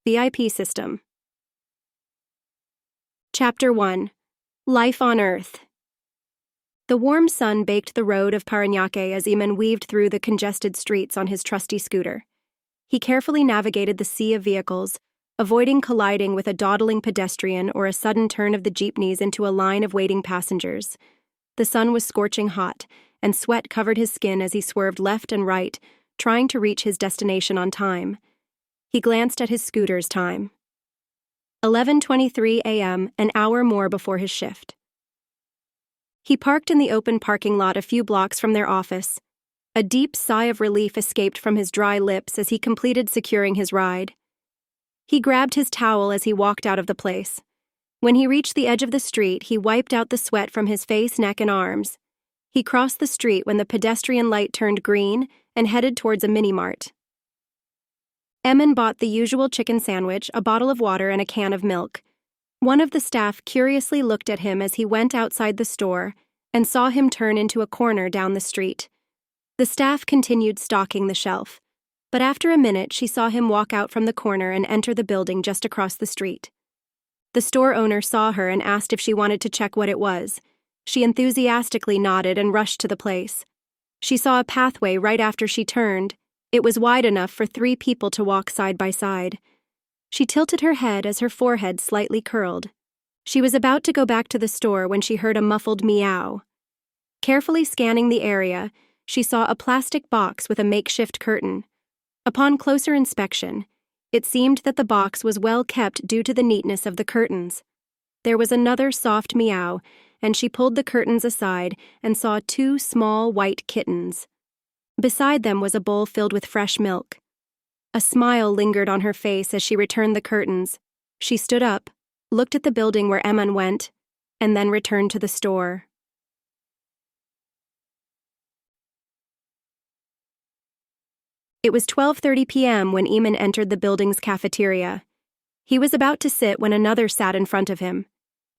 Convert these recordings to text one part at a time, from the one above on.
VIP System. Chapter 1. Life on Earth. The warm sun baked the road of Parañaque as Eman weaved through the congested streets on his trusty scooter. He carefully navigated the sea of vehicles, avoiding colliding with a dawdling pedestrian or a sudden turn of the jeepneys into a line of waiting passengers. The sun was scorching hot, and sweat covered his skin as he swerved left and right, trying to reach his destination on time. He glanced at his scooter's time. 11:23 a.m., an hour more before his shift. He parked in the open parking lot a few blocks from their office. A deep sigh of relief escaped from his dry lips as he completed securing his ride. He grabbed his towel as he walked out of the place. When he reached the edge of the street, he wiped out the sweat from his face, neck, and arms. He crossed the street when the pedestrian light turned green and headed towards a mini-mart. Eman bought the usual chicken sandwich, a bottle of water, and a can of milk. One of the staff curiously looked at him as he went outside the store and saw him turn into a corner down the street. The staff continued stocking the shelf, but after a minute she saw him walk out from the corner and enter the building just across the street. The store owner saw her and asked if she wanted to check what it was. She enthusiastically nodded and rushed to the place. She saw a pathway right after she turned. It was wide enough for 3 people to walk side by side. She tilted her head as her forehead slightly curled. She was about to go back to the store when she heard a muffled meow. Carefully scanning the area, she saw a plastic box with a makeshift curtain. Upon closer inspection, it seemed that the box was well kept due to the neatness of the curtains. There was another soft meow, and she pulled the curtains aside and saw 2 small white kittens. Beside them was a bowl filled with fresh milk. A smile lingered on her face as she returned the curtains. She stood up, looked at the building where Eman went, and then returned to the store. It was 12:30 p.m. when Eman entered the building's cafeteria. He was about to sit when another sat in front of him.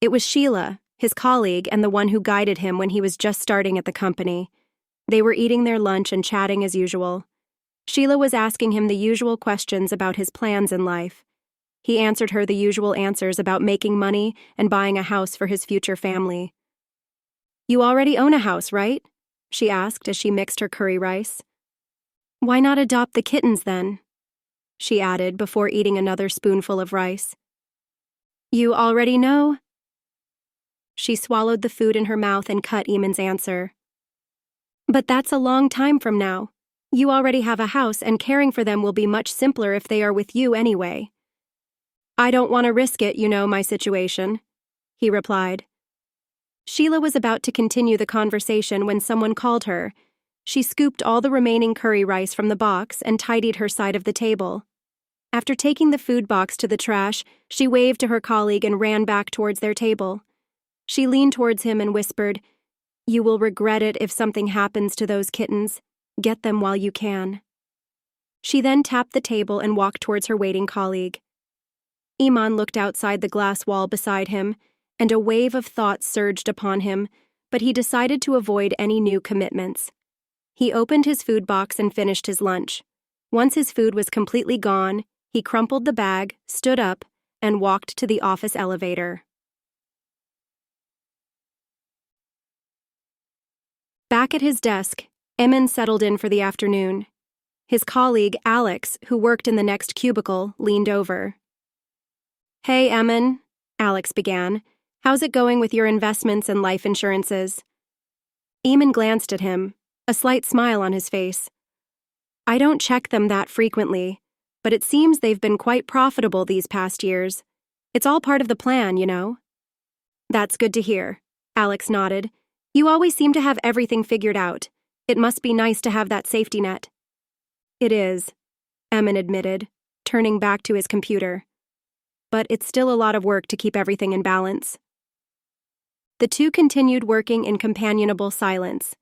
It was Sheila, his colleague and the one who guided him when he was just starting at the company. They were eating their lunch and chatting as usual. Sheila was asking him the usual questions about his plans in life. He answered her the usual answers about making money and buying a house for his future family. "You already own a house, right?" she asked as she mixed her curry rice. "Why not adopt the kittens then?" she added before eating another spoonful of rice. "You already know?" She swallowed the food in her mouth and cut Eman's answer. "But that's a long time from now. You already have a house, and caring for them will be much simpler if they are with you anyway." "I don't want to risk it, you know my situation," he replied. Sheila was about to continue the conversation when someone called her. She scooped all the remaining curry rice from the box and tidied her side of the table. After taking the food box to the trash, she waved to her colleague and ran back towards their table. She leaned towards him and whispered, "You will regret it if something happens to those kittens. Get them while you can." She then tapped the table and walked towards her waiting colleague. Eman looked outside the glass wall beside him, and a wave of thoughts surged upon him, but he decided to avoid any new commitments. He opened his food box and finished his lunch. Once his food was completely gone, he crumpled the bag, stood up, and walked to the office elevator. Back at his desk, Eman settled in for the afternoon. His colleague, Alex, who worked in the next cubicle, leaned over. "Hey, Eman," Alex began. "How's it going with your investments and life insurances?" Eman glanced at him, a slight smile on his face. "I don't check them that frequently, but it seems they've been quite profitable these past years. It's all part of the plan, you know." "That's good to hear," Alex nodded. "You always seem to have everything figured out. It must be nice to have that safety net." "It is," Eman admitted, turning back to his computer. "But it's still a lot of work to keep everything in balance." The two continued working in companionable silence.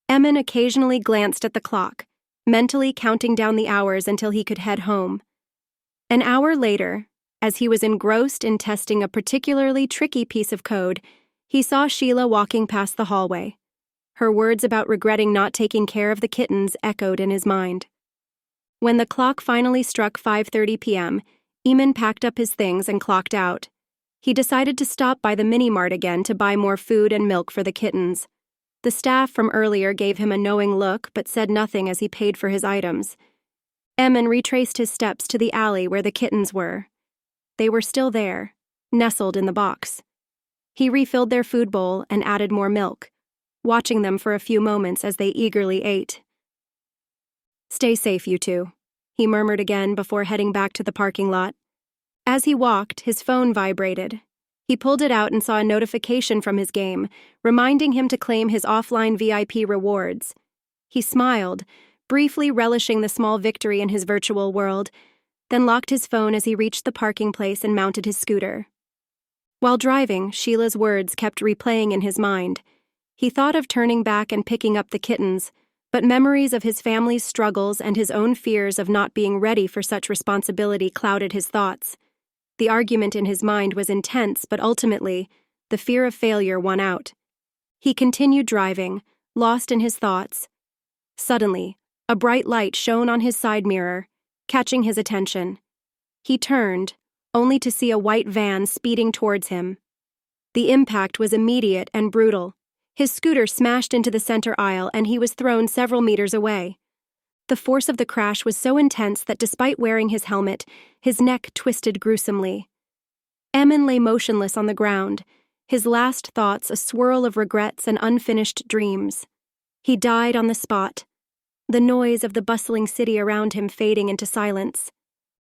Eman occasionally glanced at the clock, mentally counting down the hours until he could head home. An hour later, as he was engrossed in testing a particularly tricky piece of code, he saw Sheila walking past the hallway. Her words about regretting not taking care of the kittens echoed in his mind. When the clock finally struck 5:30 p.m., Eman packed up his things and clocked out. He decided to stop by the mini-mart again to buy more food and milk for the kittens. The staff from earlier gave him a knowing look but said nothing as he paid for his items. Eman retraced his steps to the alley where the kittens were. They were still there, nestled in the box. He refilled their food bowl and added more milk, watching them for a few moments as they eagerly ate. "Stay safe, you two," he murmured again before heading back to the parking lot. As he walked, his phone vibrated. He pulled it out and saw a notification from his game, reminding him to claim his offline VIP rewards. He smiled, briefly relishing the small victory in his virtual world, then locked his phone as he reached the parking place and mounted his scooter. While driving, Sheila's words kept replaying in his mind. He thought of turning back and picking up the kittens, but memories of his family's struggles and his own fears of not being ready for such responsibility clouded his thoughts. The argument in his mind was intense, but ultimately, the fear of failure won out. He continued driving, lost in his thoughts. Suddenly, a bright light shone on his side mirror, catching his attention. He turned, only to see a white van speeding towards him. The impact was immediate and brutal. His scooter smashed into the center aisle and he was thrown several meters away. The force of the crash was so intense that despite wearing his helmet, his neck twisted gruesomely. Eman lay motionless on the ground, his last thoughts a swirl of regrets and unfinished dreams. He died on the spot, the noise of the bustling city around him fading into silence.